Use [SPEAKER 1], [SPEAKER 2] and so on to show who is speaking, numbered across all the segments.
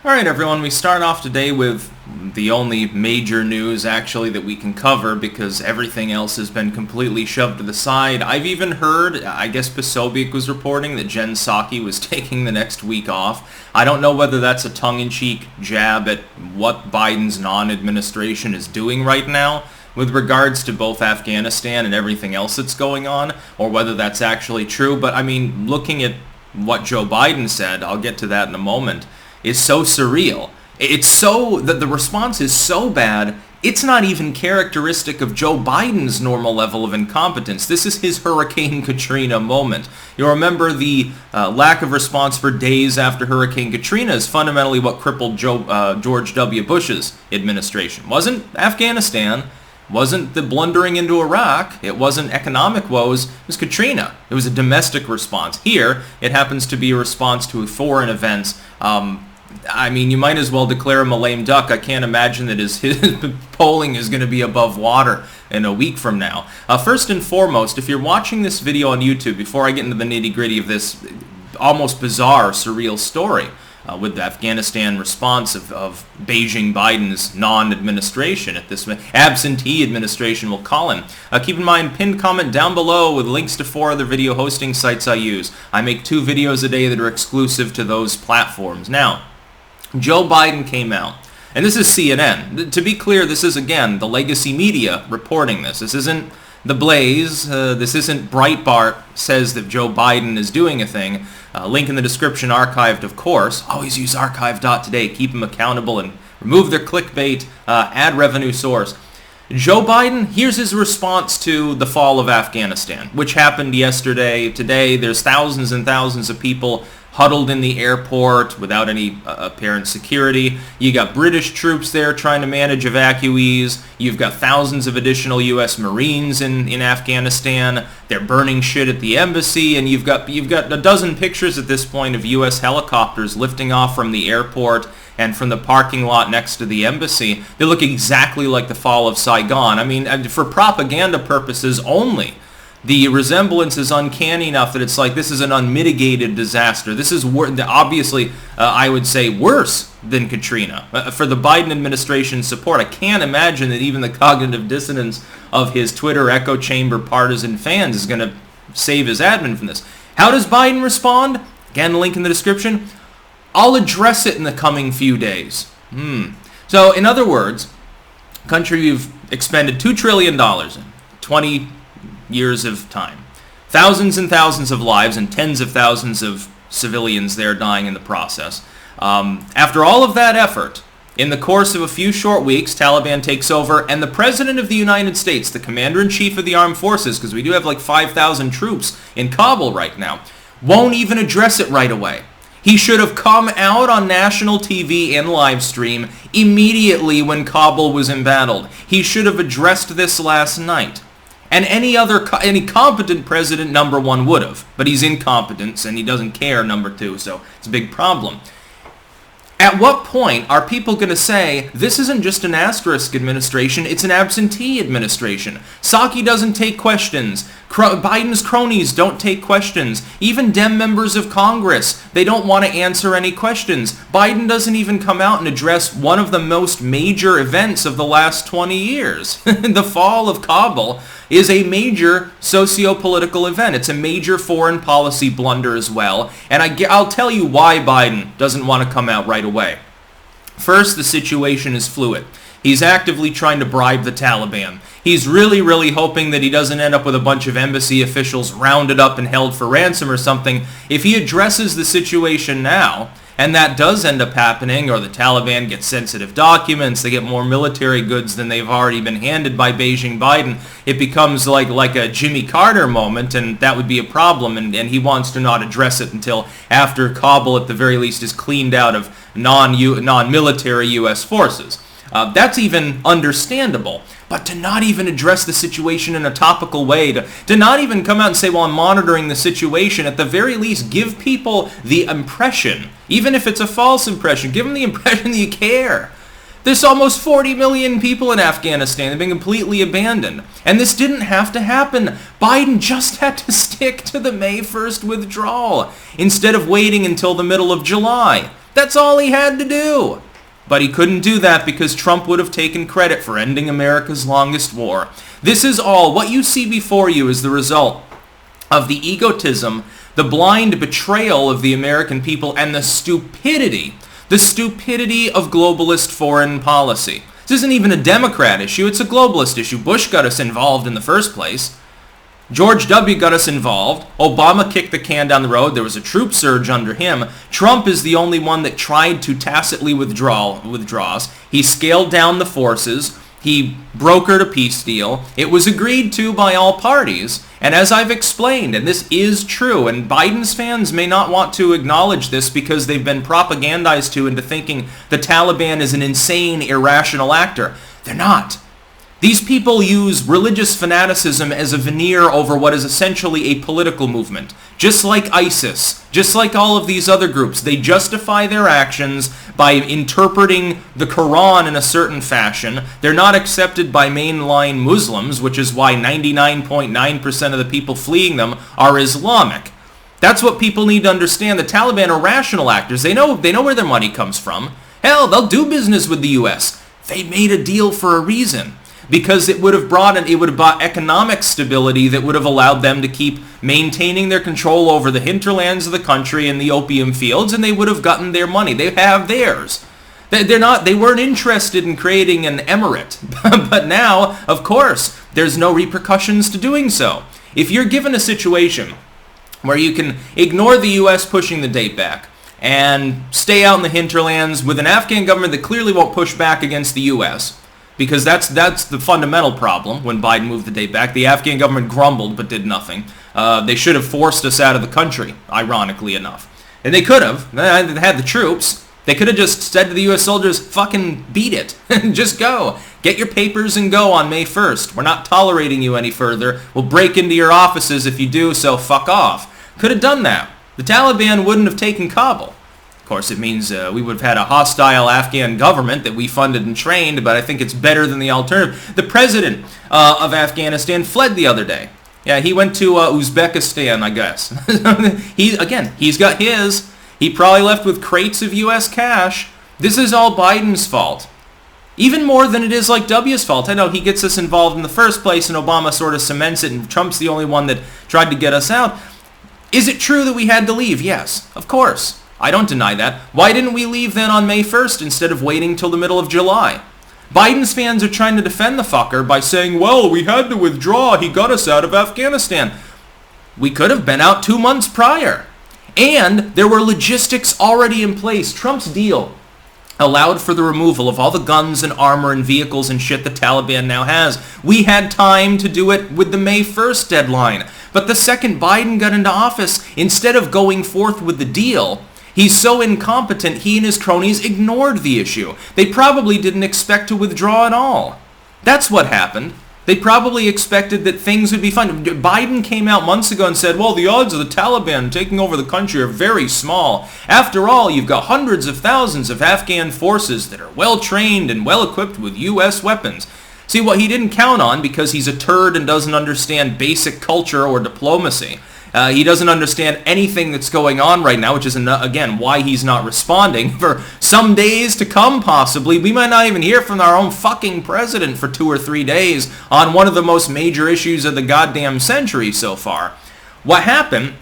[SPEAKER 1] Alright everyone, we start off today with the only major news actually that we can cover because everything else has been completely shoved to the side. I've even heard, I guess Posobiec was reporting that Jen Psaki was taking the next week off. I don't know whether that's a tongue-in-cheek jab at what Biden's non-administration is doing right now with regards to both Afghanistan and everything else that's going on, or whether that's actually true. But I mean, looking at what Joe Biden said, I'll get to that in a moment, is so surreal. It's so that the response is so bad, it's not even characteristic of Joe Biden's normal level of incompetence. This is his Hurricane Katrina moment. You'll remember the lack of response for days after Hurricane Katrina is fundamentally what crippled George W. Bush's administration. Wasn't Afghanistan, wasn't the blundering into Iraq, it wasn't economic woes, it was Katrina. It was a domestic response. Here, it happens to be a response to foreign events. I mean, you might as well declare him a lame duck. I can't imagine that his polling is going to be above water in a week from now. First and foremost, if you're watching this video on YouTube, before I get into the nitty-gritty of this almost bizarre, surreal story, with the Afghanistan response of Beijing Biden's non-administration at this absentee administration, we'll call him. Keep in mind, pinned comment down below with links to 4 other video hosting sites I use. I make 2 videos a day that are exclusive to those platforms. Now, Joe Biden came out, and this is CNN. To be clear, this is, again, the legacy media reporting this. This isn't The Blaze. This isn't Breitbart says that Joe Biden is doing a thing. Link in the description, archived, of course. Always use archive.today. Keep them accountable and remove their clickbait, ad revenue source. Joe Biden, here's his response to the fall of Afghanistan, which happened yesterday. Today, there's thousands and thousands of people huddled in the airport without any apparent security. You got British troops there trying to manage evacuees. You've got thousands of additional U.S. Marines in Afghanistan. They're burning shit at the embassy, and you've got a dozen pictures at this point of U.S. helicopters lifting off from the airport and from the parking lot next to the embassy. They look exactly like the fall of Saigon. I mean, for propaganda purposes only. The resemblance is uncanny enough that it's like this is an unmitigated disaster. This is obviously, I would say, worse than Katrina. For the Biden administration's support, I can't imagine that even the cognitive dissonance of his Twitter echo chamber partisan fans is going to save his admin from this. How does Biden respond? Again, link in the description. I'll address it in the coming few days. So, in other words, country you've expended $2 trillion in, 20 years of time. Thousands and thousands of lives and tens of thousands of civilians there dying in the process. After all of that effort, in the course of a few short weeks, Taliban takes over, and the President of the United States, the Commander-in-Chief of the Armed Forces, because we do have like 5,000 troops in Kabul right now, won't even address it right away. He should have come out on national TV and live stream immediately when Kabul was embattled. He should have addressed this last night. And any competent president, number 1, would have. But he's incompetent, and he doesn't care, number 2, so it's a big problem. At what point are people going to say, this isn't just an asterisk administration, it's an absentee administration? Psaki doesn't take questions. Biden's cronies don't take questions. Even Dem members of Congress, they don't want to answer any questions. Biden doesn't even come out and address one of the most major events of the last 20 years. The fall of Kabul is a major socio-political event. It's a major foreign policy blunder as well. And I'll tell you why Biden doesn't want to come out right away. First, the situation is fluid. He's actively trying to bribe the Taliban. He's really, really hoping that he doesn't end up with a bunch of embassy officials rounded up and held for ransom or something. If he addresses the situation now, and that does end up happening, or the Taliban gets sensitive documents, they get more military goods than they've already been handed by Beijing Biden, it becomes like a Jimmy Carter moment, and that would be a problem, and he wants to not address it until after Kabul, at the very least, is cleaned out of non-military U.S. forces. That's even understandable. But to not even address the situation in a topical way, to not even come out and say, well, I'm monitoring the situation, at the very least give people the impression, even if it's a false impression, give them the impression that you care. There's almost 40 million people in Afghanistan. They've been completely abandoned. And this didn't have to happen. Biden just had to stick to the May 1st withdrawal instead of waiting until the middle of July. That's all he had to do. But he couldn't do that because Trump would have taken credit for ending America's longest war. This is all, what you see before you is the result of the egotism, the blind betrayal of the American people, and the stupidity of globalist foreign policy. This isn't even a Democrat issue, it's a globalist issue. Bush got us involved in the first place. George W. got us involved. Obama kicked the can down the road. There was a troop surge under him. Trump is the only one that tried to tacitly withdraws. He scaled down the forces. He brokered a peace deal. It was agreed to by all parties. And as I've explained, and this is true, and Biden's fans may not want to acknowledge this because they've been propagandized into thinking the Taliban is an insane, irrational actor. They're not. These people use religious fanaticism as a veneer over what is essentially a political movement. Just like ISIS, just like all of these other groups, they justify their actions by interpreting the Quran in a certain fashion. They're not accepted by mainline Muslims, which is why 99.9% of the people fleeing them are Islamic. That's what people need to understand. The Taliban are rational actors. They know where their money comes from. Hell, they'll do business with the U.S. They made a deal for a reason. Because it would have brought economic stability that would have allowed them to keep maintaining their control over the hinterlands of the country and the opium fields, and they would have gotten their money. They have theirs. They weren't interested in creating an emirate. But now, of course, there's no repercussions to doing so. If you're given a situation where you can ignore the U.S. pushing the date back and stay out in the hinterlands with an Afghan government that clearly won't push back against the U.S., because that's the fundamental problem when Biden moved the date back. The Afghan government grumbled but did nothing. They should have forced us out of the country, ironically enough. And they could have. They had the troops. They could have just said to the U.S. soldiers, fucking beat it. Just go. Get your papers and go on May 1st. We're not tolerating you any further. We'll break into your offices if you do, so fuck off. Could have done that. The Taliban wouldn't have taken Kabul. Of course, it means we would have had a hostile Afghan government that we funded and trained, but I think it's better than the alternative. The president of Afghanistan fled the other day. Yeah, he went to Uzbekistan, I guess. He's got his. He probably left with crates of U.S. cash. This is all Biden's fault. Even more than it is like W's fault. I know he gets us involved in the first place, and Obama sort of cements it, and Trump's the only one that tried to get us out. Is it true that we had to leave? Yes, of course. I don't deny that. Why didn't we leave then on May 1st instead of waiting till the middle of July? Biden's fans are trying to defend the fucker by saying, well, we had to withdraw. He got us out of Afghanistan. We could have been out 2 months prior. And there were logistics already in place. Trump's deal allowed for the removal of all the guns and armor and vehicles and shit the Taliban now has. We had time to do it with the May 1st deadline. But the second Biden got into office, instead of going forth with the deal, he's so incompetent, he and his cronies ignored the issue. They probably didn't expect to withdraw at all. That's what happened. They probably expected that things would be fine. Biden came out months ago and said, well, the odds of the Taliban taking over the country are very small. After all, you've got hundreds of thousands of Afghan forces that are well-trained and well-equipped with U.S. weapons. See, what he didn't count on, because he's a turd and doesn't understand basic culture or diplomacy, he doesn't understand anything that's going on right now, which is, again, why he's not responding. For some days to come, possibly, we might not even hear from our own fucking president for 2 or 3 days on one of the most major issues of the goddamn century so far. What happened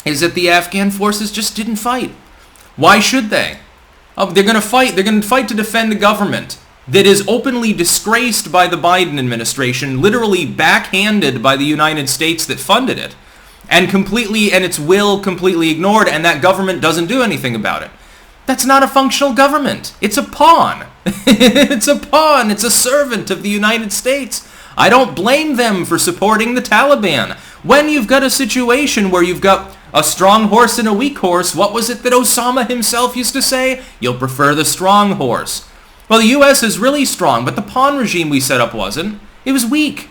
[SPEAKER 1] is that the Afghan forces just didn't fight. Why should they? Oh, they're going to fight. They're going to fight to defend a government that is openly disgraced by the Biden administration, literally backhanded by the United States that funded it. And its will completely ignored, and that government doesn't do anything about it. That's not a functional government. It's a pawn. It's a pawn. It's a servant of the United States. I don't blame them for supporting the Taliban. When you've got a situation where you've got a strong horse and a weak horse, what was it that Osama himself used to say? You'll prefer the strong horse. Well, the U.S. is really strong, but the pawn regime we set up wasn't. It was weak.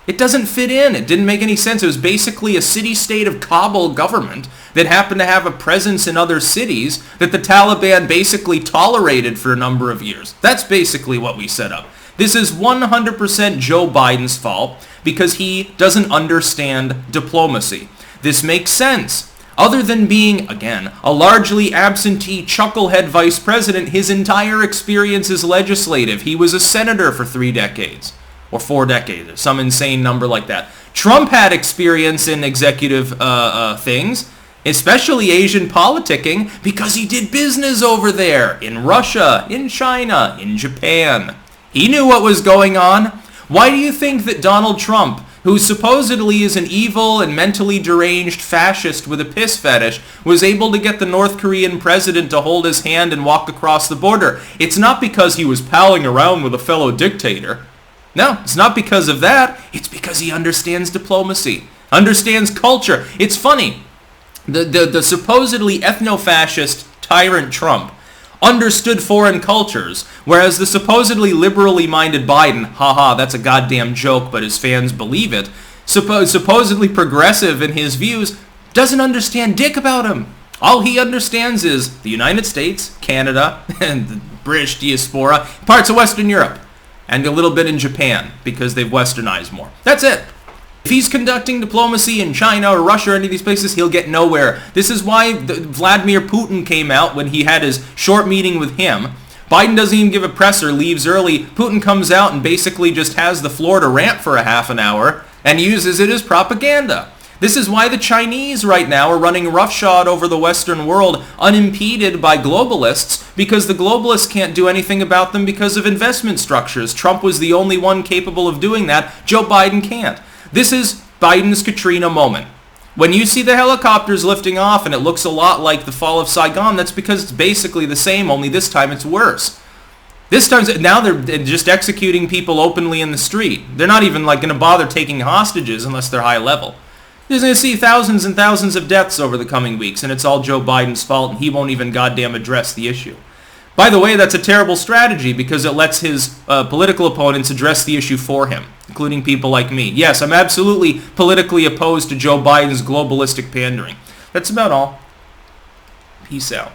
[SPEAKER 1] It doesn't fit in. It didn't make any sense. It was basically a city-state of Kabul government that happened to have a presence in other cities that the Taliban basically tolerated for a number of years. That's basically what we set up. This is 100% Joe Biden's fault because he doesn't understand diplomacy. This makes sense. Other than being, again, a largely absentee chucklehead vice president, his entire experience is legislative. He was a senator for 3 decades, or 4 decades, or some insane number like that. Trump had experience in executive things, especially Asian politicking, because he did business over there, in Russia, in China, in Japan. He knew what was going on. Why do you think that Donald Trump, who supposedly is an evil and mentally deranged fascist with a piss fetish, was able to get the North Korean president to hold his hand and walk across the border? It's not because he was palling around with a fellow dictator. No, it's not because of that. It's because he understands diplomacy, understands culture. It's funny. The supposedly ethno-fascist tyrant Trump understood foreign cultures, whereas the supposedly liberally minded Biden, haha, that's a goddamn joke, but his fans believe it, supposedly progressive in his views, doesn't understand dick about him. All he understands is the United States, Canada, and the British diaspora, parts of Western Europe, and a little bit in Japan, because they've westernized more. That's it. If he's conducting diplomacy in China or Russia or any of these places, he'll get nowhere. This is why Vladimir Putin came out when he had his short meeting with him. Biden doesn't even give a presser, leaves early. Putin comes out and basically just has the floor to rant for a half an hour and uses it as propaganda. This is why the Chinese right now are running roughshod over the Western world unimpeded by globalists, because the globalists can't do anything about them because of investment structures. Trump was the only one capable of doing that. Joe Biden can't. This is Biden's Katrina moment. When you see the helicopters lifting off and it looks a lot like the fall of Saigon, that's because it's basically the same, only this time it's worse. This time, now they're just executing people openly in the street. They're not even going to bother taking hostages unless they're high level. You're going to see thousands and thousands of deaths over the coming weeks, and it's all Joe Biden's fault, and he won't even goddamn address the issue. By the way, that's a terrible strategy because it lets his political opponents address the issue for him, including people like me. Yes, I'm absolutely politically opposed to Joe Biden's globalistic pandering. That's about all. Peace out.